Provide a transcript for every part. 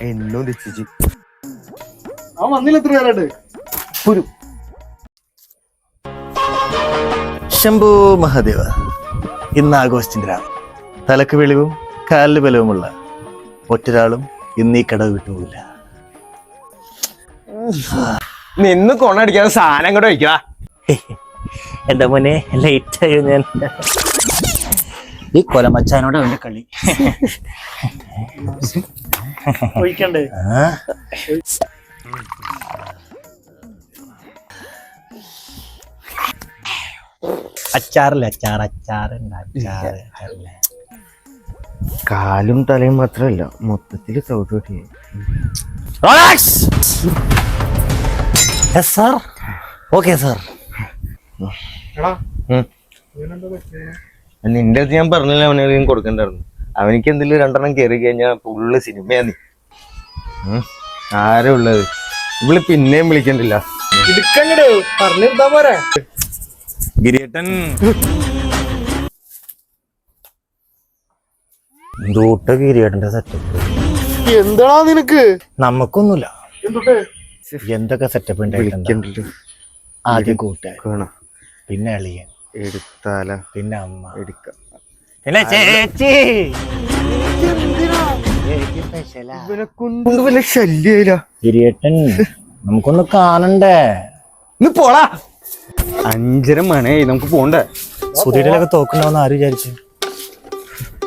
എന്നോ രക്ഷിച്ചു. അവൻ വന്നില്ല എത്ര നേരമായിട്ട്. ശംഭു മഹാദേവ. ഇന്ന് ആഘോഷത്തിന്റെ രാവ്. തലക്ക് വെളിവും കാലിന് ബലവുമുള്ള ഒറ്റൊരാളും ഇന്ന് ഈ കടവ് വിട്ടുപോകില്ല. നിന്ന് കൊണടിക്കാതെ സാധനം കൂടെ വയ്ക്കടാ. എന്റെ മോനെ ലേറ്റ് ആയോ ഞാൻ? ഈ കൊലമച്ചാനോട് അവന്റെ കളി. ഒഴിക്കണ്ടേ? അച്ചാറില്ല, അച്ചാറില്ല. കാലും തലയും മാത്രമല്ല, മൊത്തത്തില് സൗകര്യം. Okay sir. നിന്റെ അടുത്ത് ഞാൻ പറഞ്ഞില്ല അവനെ കൊടുക്കണ്ടായിരുന്നു. അവനിക്ക് എന്തെങ്കിലും 2 കയറി കഴിഞ്ഞാ ഫുള്ള് സിനിമയാ. നീ ആരാ ഉള്ളത്? ഇവള് പിന്നെയും വിളിക്കണ്ടില്ല. പറഞ്ഞിരുത്താ പോരെ. ഗിരിയേട്ടൻ ദൂട്ട ഗിരിയേട്ടന്റെ സെറ്റപ്പ് എന്താടാ നിനക്ക്? നമുക്കൊന്നുമില്ല. എന്തൊക്കെ സെറ്റപ്പ് ഉണ്ടായിട്ടുണ്ടല്ലോ. ആദ്യം കൂട്ടുകാർ, പിന്നെ അളിയൻ, എടുത്താല, പിന്നെ അമ്മ, എടുക്ക, പിന്നെ ചേച്ചി. കൊണ്ട് വല്ല ശല്യയില്ല. ഗിരിയേട്ടൻ നമുക്കൊന്ന് കാണണ്ടേ? പോളാ. 5:30 മണിയായി, നമുക്ക് പോണ്ടേ? സുധീരയിലൊക്കെ തോക്കുണ്ടാവുന്ന ആര് വിചാരിച്ചു?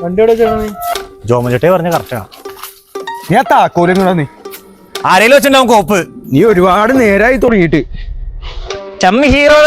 വണ്ടിയോടെ ജോമൻചേട്ടേ പറഞ്ഞ കറക്റ്റാ. ഞാൻ താക്കോലും കൂടാ. നീ ആരേലും വെച്ചിട്ടുണ്ടാവും കോപ്പ്. നീ ഒരുപാട് നേരായി തുടങ്ങിയിട്ട്. ചമ്മി ഹീറോ.